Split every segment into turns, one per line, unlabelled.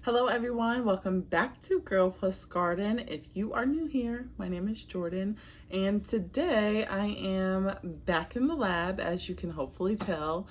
Hello everyone, welcome back to Girl Plus Garden. If you are new here, my name is Jordan, and today I am back in the lab, as you can hopefully tell.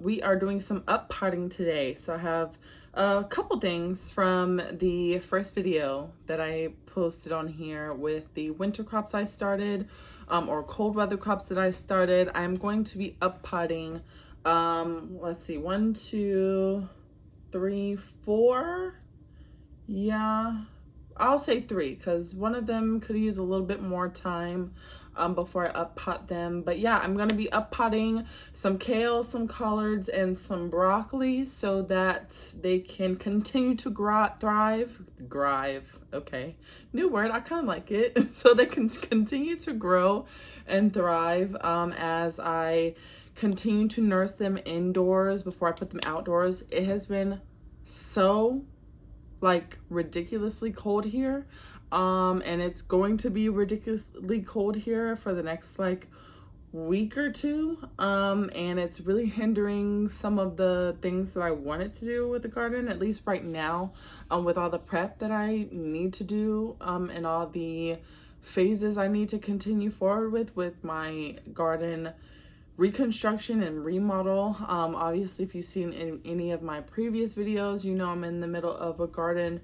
We are doing some up potting today, so I have a couple things from the first video that I posted on here with the winter crops I started, or cold weather crops that I started. I'm going to be up potting, let's see, 1, 2, 3, 4. Yeah, I'll say 3 because one of them could use a little bit more time before I up pot them. But yeah, I'm going to be up potting some kale, some collards, and some broccoli so that they can continue to thrive. Okay, new word, I kind of like it. So they can continue to grow and thrive as I continue to nurse them indoors before I put them outdoors. It has been so ridiculously cold here, and it's going to be ridiculously cold here for the next week or two, and it's really hindering some of the things that I wanted to do with the garden, at least right now, with all the prep that I need to do, and all the phases I need to continue forward with my garden reconstruction and remodel. Obviously, if you've seen any of my previous videos, you know I'm in the middle of a garden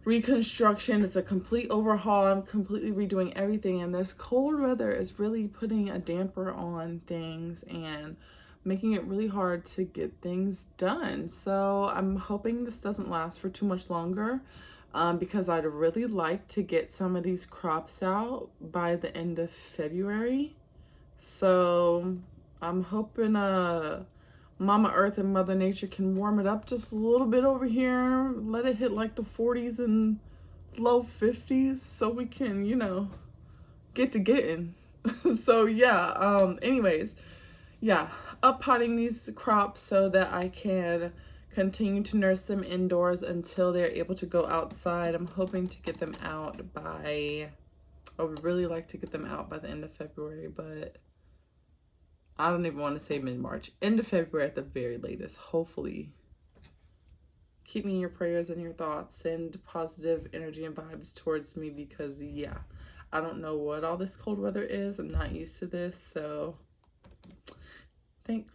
reconstruction. It's a complete overhaul. I'm completely redoing everything, and this cold weather is really putting a damper on things and making it really hard to get things done. So I'm hoping this doesn't last for too much longer, because I'd really like to get some of these crops out by the end of February. So I'm hoping Mama Earth and Mother Nature can warm it up just a little bit over here. Let it hit like the 40s and low 50s so we can, get to getting. So yeah, anyways, yeah, up potting these crops so that I can continue to nurse them indoors until they're able to go outside. I'm hoping to get them out I would really like to get them out by the end of February, but I don't even want to say mid-March. End of February at the very latest, hopefully. Keep me in your prayers and your thoughts. Send positive energy and vibes towards me because, yeah, I don't know what all this cold weather is. I'm not used to this, so thanks.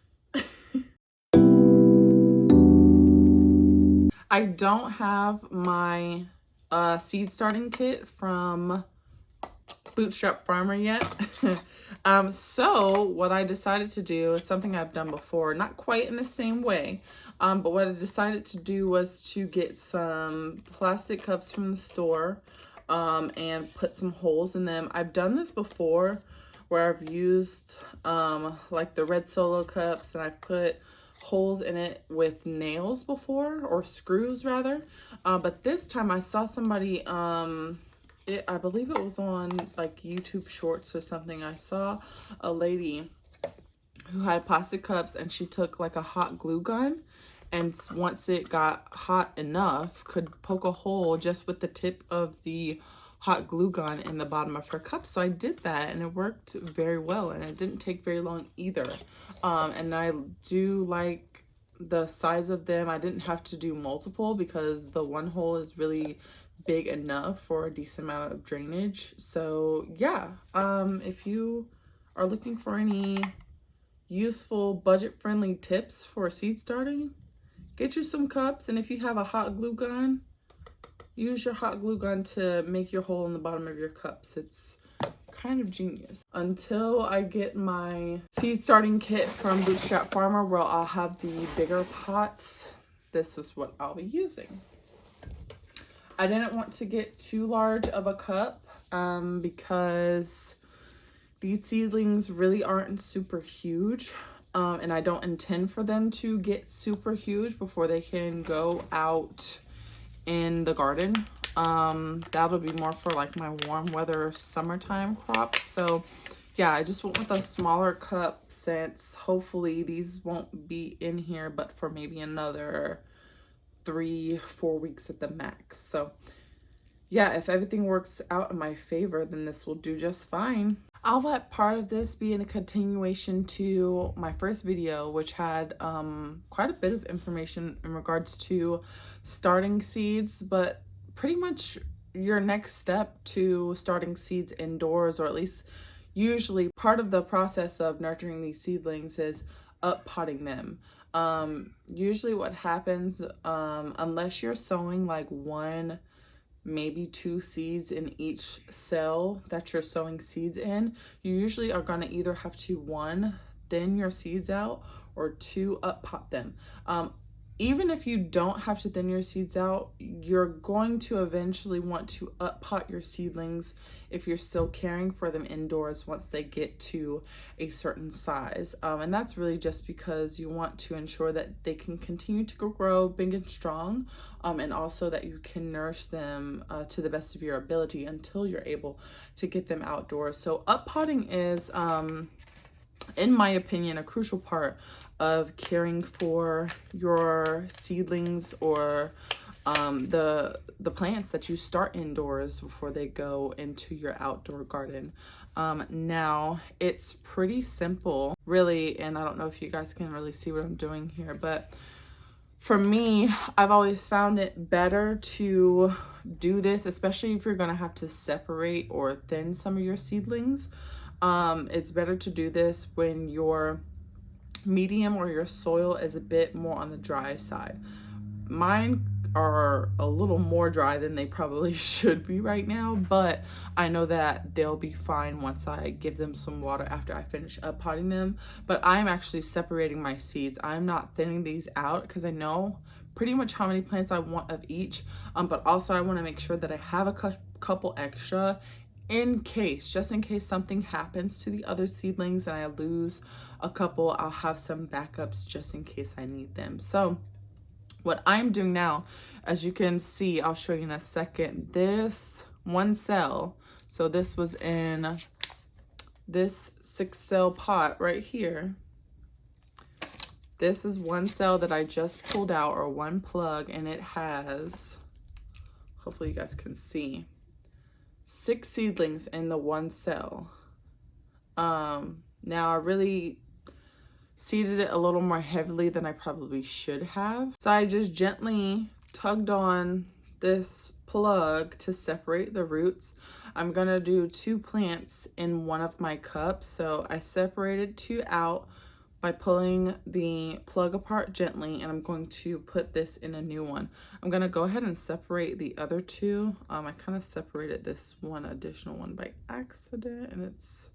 I don't have my seed starting kit from Bootstrap Farmer yet. So what I decided to do is something I've done before, not quite in the same way, but what I decided to do was to get some plastic cups from the store, and put some holes in them. I've done this before where I've used like the red Solo cups, and I've put holes in it with nails before, or screws rather, but this time I saw somebody, I believe it was on YouTube Shorts or something. I saw a lady who had plastic cups, and she took a hot glue gun, and once it got hot enough, could poke a hole just with the tip of the hot glue gun in the bottom of her cup. So I did that, and it worked very well, and it didn't take very long either. And I do like the size of them. I didn't have to do multiple because the one hole is really big enough for a decent amount of drainage. So yeah, if you are looking for any useful budget-friendly tips for seed starting, get you some cups, and if you have a hot glue gun, use your hot glue gun to make your hole in the bottom of your cups. It's kind of genius. Until I get my seed starting kit from Bootstrap Farmer where I'll have the bigger pots, this is what I'll be using. I didn't want to get too large of a cup because these seedlings really aren't super huge, and I don't intend for them to get super huge before they can go out in the garden. That'll be more for my warm weather summertime crops. So yeah, I just went with a smaller cup since hopefully these won't be in here but for maybe another 3-4 weeks at the max. So yeah, if everything works out in my favor, then this will do just fine. I'll let part of this be in a continuation to my first video, which had quite a bit of information in regards to starting seeds, but pretty much your next step to starting seeds indoors, or at least usually part of the process of nurturing these seedlings is up potting them. Usually what happens, unless you're sowing like one, maybe two seeds in each cell that you're sowing seeds in, you usually are going to either have to, one, thin your seeds out, or two, up pot them. Even if you don't have to thin your seeds out, you're going to eventually want to up pot your seedlings if you're still caring for them indoors once they get to a certain size. And that's really just because you want to ensure that they can continue to grow big and strong, and also that you can nourish them to the best of your ability until you're able to get them outdoors. So up potting is, in my opinion, a crucial part of caring for your seedlings, or the plants that you start indoors before they go into your outdoor garden. Now it's pretty simple, really, and I don't know if you guys can really see what I'm doing here, but for me, I've always found it better to do this, especially if you're gonna have to separate or thin some of your seedlings. It's better to do this when your medium or your soil is a bit more on the dry side. Mine are a little more dry than they probably should be right now, but I know that they'll be fine once I give them some water after I finish up potting them. But I'm actually separating my seeds. I'm not thinning these out because I know pretty much how many plants I want of each, but also I want to make sure that I have a couple extra in case, just in case something happens to the other seedlings and I lose a couple. I'll have some backups just in case I need them. So what I'm doing now, as you can see, I'll show you in a second, this one cell, so this was in this 6-cell pot right here. This is one cell that I just pulled out, or one plug, and it has, hopefully you guys can see, 6 seedlings in the one cell. Now I really seeded it a little more heavily than I probably should have. So I just gently tugged on this plug to separate the roots. I'm gonna do 2 plants in one of my cups. So I separated 2 out by pulling the plug apart gently, and I'm going to put this in a new one. I'm gonna go ahead and separate the other 2. I kind of separated this one additional one by accident, and it's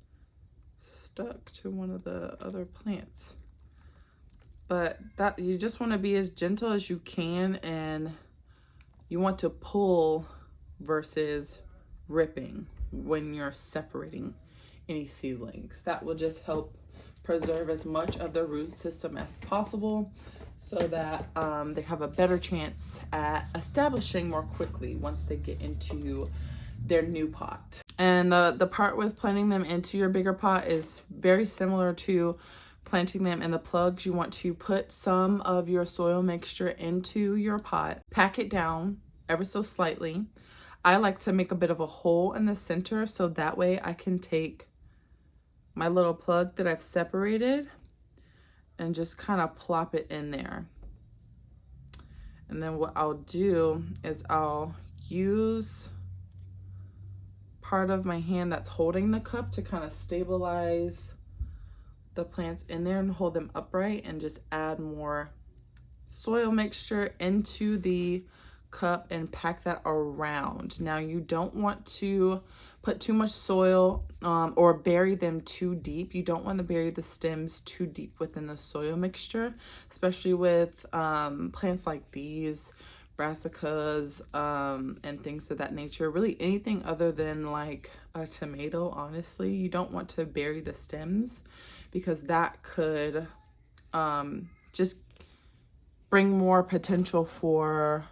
stuck to one of the other plants. But that, you just want to be as gentle as you can, and you want to pull versus ripping when you're separating any seedlings. That will just help preserve as much of the root system as possible, so that they have a better chance at establishing more quickly once they get into their new pot. And the part with planting them into your bigger pot is very similar to planting them in the plugs. You want to put some of your soil mixture into your pot, pack it down ever so slightly. I like to make a bit of a hole in the center, so that way I can take my little plug that I've separated and just kind of plop it in there. And then what I'll do is I'll use part of my hand that's holding the cup to kind of stabilize the plants in there and hold them upright, and just add more soil mixture into the cup and pack that around. Now you don't want to put too much soil or bury them too deep. You don't want to bury the stems too deep within the soil mixture, especially with plants like these, brassicas, and things of that nature. Really anything other than like a tomato, honestly. You don't want to bury the stems, because that could just bring more potential for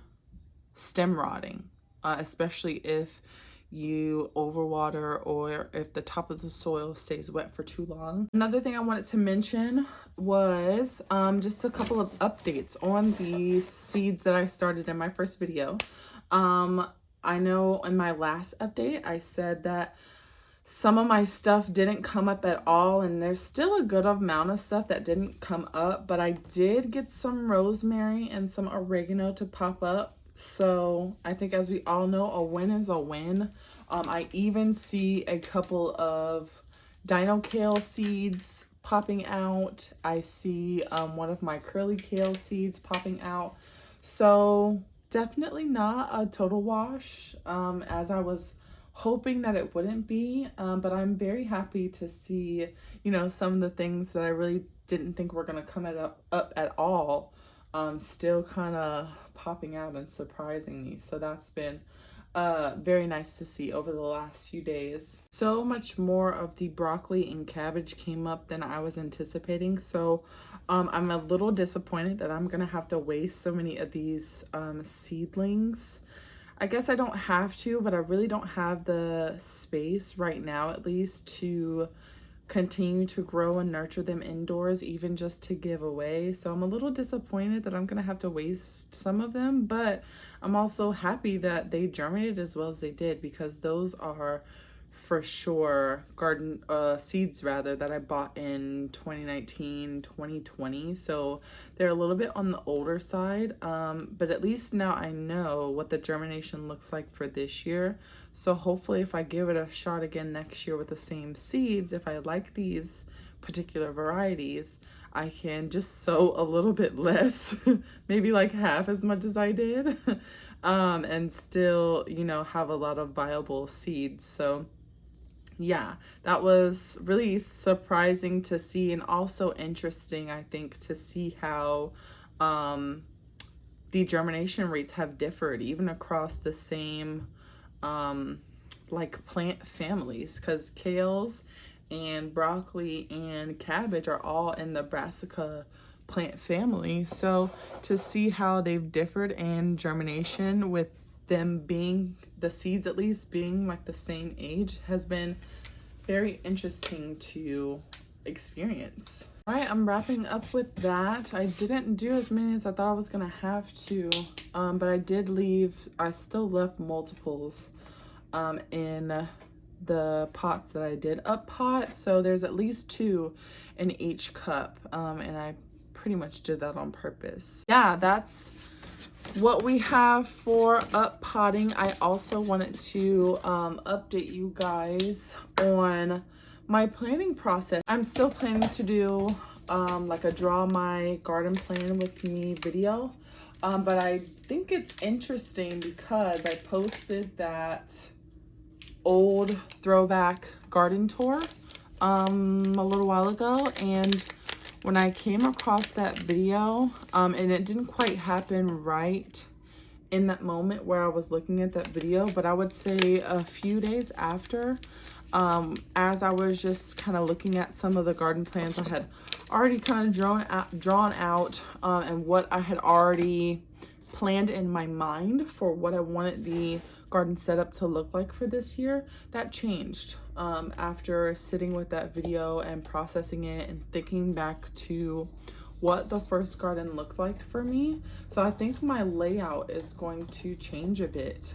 stem rotting, especially if you overwater or if the top of the soil stays wet for too long. Another thing I wanted to mention was just a couple of updates on the seeds that I started in my first video. I know in my last update I said that some of my stuff didn't come up at all, and there's still a good amount of stuff that didn't come up, but I did get some rosemary and some oregano to pop up. So I think, as we all know, a win is a win. I even see a couple of dino kale seeds popping out. I see one of my curly kale seeds popping out. So definitely not a total wash, as I was hoping that it wouldn't be, but I'm very happy to see, you know, some of the things that I really didn't think were going to come up at all, still kind of popping out and surprising me. So that's been very nice to see over the last few days. So much more of the broccoli and cabbage came up than I was anticipating. So I'm a little disappointed that I'm going to have to waste so many of these seedlings. I guess I don't have to, but I really don't have the space right now, at least, to continue to grow and nurture them indoors, even just to give away. So I'm a little disappointed that I'm gonna have to waste some of them, but I'm also happy that they germinated as well as they did, because those are for sure garden seeds rather that I bought in 2019, 2020. So they're a little bit on the older side, but at least now I know what the germination looks like for this year. So hopefully, if I give it a shot again next year with the same seeds, if I like these particular varieties, I can just sow a little bit less, maybe like half as much as I did, and still, you know, have a lot of viable seeds. So yeah, that was really surprising to see, and also interesting, I think, to see how the germination rates have differed even across the same like plant families, because kales and broccoli and cabbage are all in the brassica plant family. So to see how they've differed in germination, with them being, the seeds at least being like the same age, has been very interesting to experience. All right, I'm wrapping up with that. I didn't do as many as I thought I was gonna have to, but I still left multiples in the pots that I did up pot. So there's at least 2 in each cup, and I pretty much did that on purpose. Yeah, that's what we have for up potting. I also wanted to update you guys on my planning process. I'm still planning to do like a draw my garden plan with me video, but I think it's interesting because I posted that old throwback garden tour a little while ago, and when I came across that video, and it didn't quite happen right in that moment where I was looking at that video, but I would say a few days after, as I was just kind of looking at some of the garden plans I had already kind of drawn out, and what I had already planned in my mind for what I wanted the garden setup to look like for this year, that changed after sitting with that video and processing it and thinking back to what the first garden looked like for me. So I think my layout is going to change a bit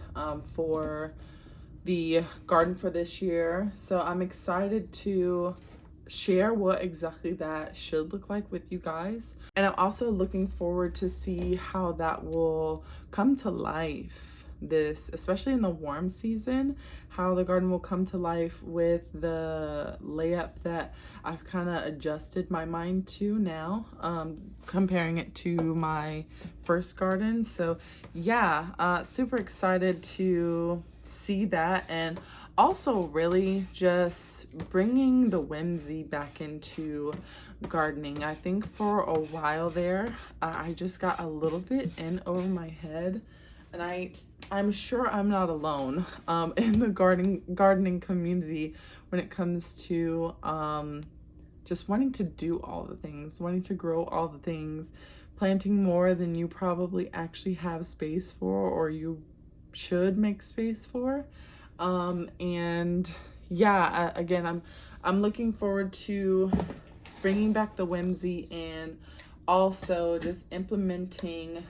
for the garden for this year. So I'm excited to share what exactly that should look like with you guys, and I'm also looking forward to see how that will come to life, this especially in the warm season, how the garden will come to life with the layup that I've kind of adjusted my mind to now, comparing it to my first garden. So yeah, super excited to see that, and also really just bringing the whimsy back into gardening. I think for a while there, I just got a little bit in over my head, and I'm sure I'm not alone in the gardening community when it comes to just wanting to do all the things, wanting to grow all the things, planting more than you probably actually have space for, or you should make space for. And yeah, again, I'm looking forward to bringing back the whimsy, and also just implementing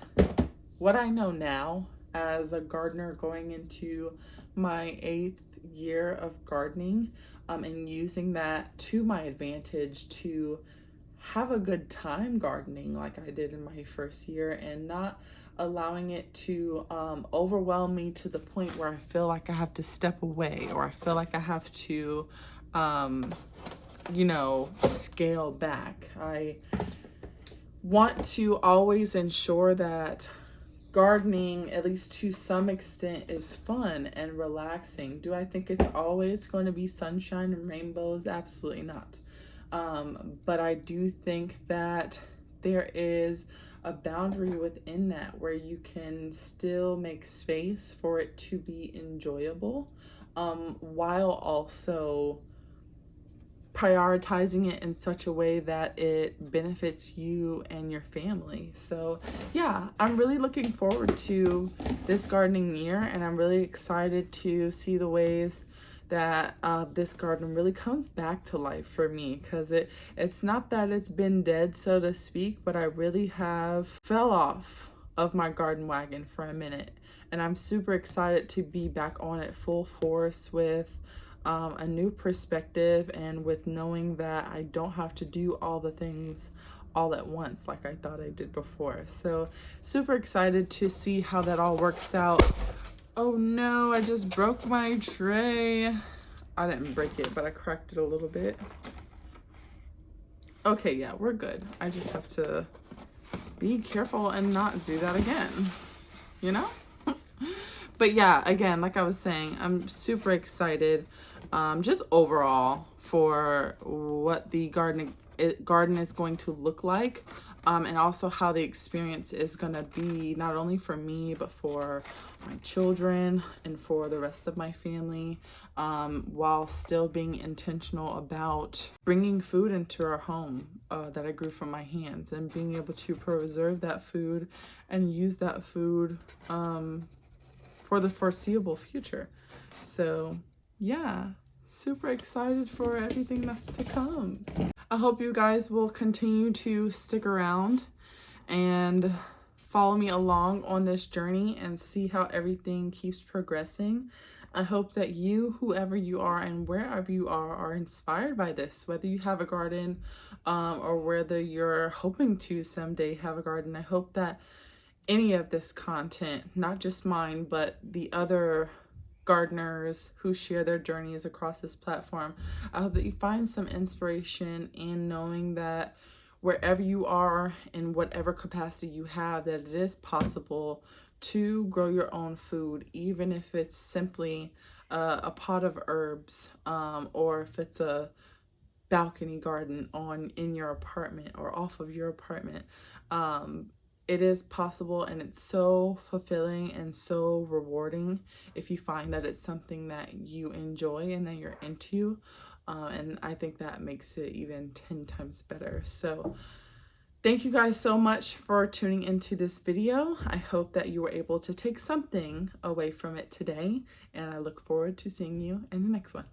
what I know now as a gardener going into my 8th year of gardening, and using that to my advantage to have a good time gardening like I did in my first year, and not allowing it to overwhelm me to the point where I feel like I have to step away, or I feel like I have to, scale back. I want to always ensure that gardening, at least to some extent, is fun and relaxing. Do I think it's always going to be sunshine and rainbows? Absolutely not. But I do think that there is a boundary within that where you can still make space for it to be enjoyable, while also prioritizing it in such a way that it benefits you and your family. So yeah, I'm really looking forward to this gardening year, and I'm really excited to see the ways that this garden really comes back to life for me, because it's not that it's been dead, so to speak, but I really have fell off of my garden wagon for a minute, and I'm super excited to be back on it full force with a new perspective, and with knowing that I don't have to do all the things all at once like I thought I did before. So super excited to see how that all works out. Oh no, I just broke my tray. I didn't break it, but I cracked it a little bit. Okay, yeah, we're good. I just have to be careful and not do that again, you know? But yeah, again, like I was saying, I'm super excited, just overall, for what the garden is going to look like, and also how the experience is going to be, not only for me, but for my children and for the rest of my family, while still being intentional about bringing food into our home that I grew from my hands, and being able to preserve that food and use that food for the foreseeable future. So yeah, super excited for everything that's to come. I hope you guys will continue to stick around and follow me along on this journey and see how everything keeps progressing. I hope that you, whoever you are and wherever you are inspired by this, whether you have a garden, or whether you're hoping to someday have a garden. I hope that any of this content, not just mine, but the other gardeners who share their journeys across this platform, I hope that you find some inspiration in knowing that wherever you are, in whatever capacity you have, that it is possible to grow your own food, even if it's simply a pot of herbs, or if it's a balcony garden in your apartment or off of your apartment. It is possible, and it's so fulfilling and so rewarding if you find that it's something that you enjoy and that you're into, and I think that makes it even 10 times better. So thank you guys so much for tuning into this video. I hope that you were able to take something away from it today, and I look forward to seeing you in the next one.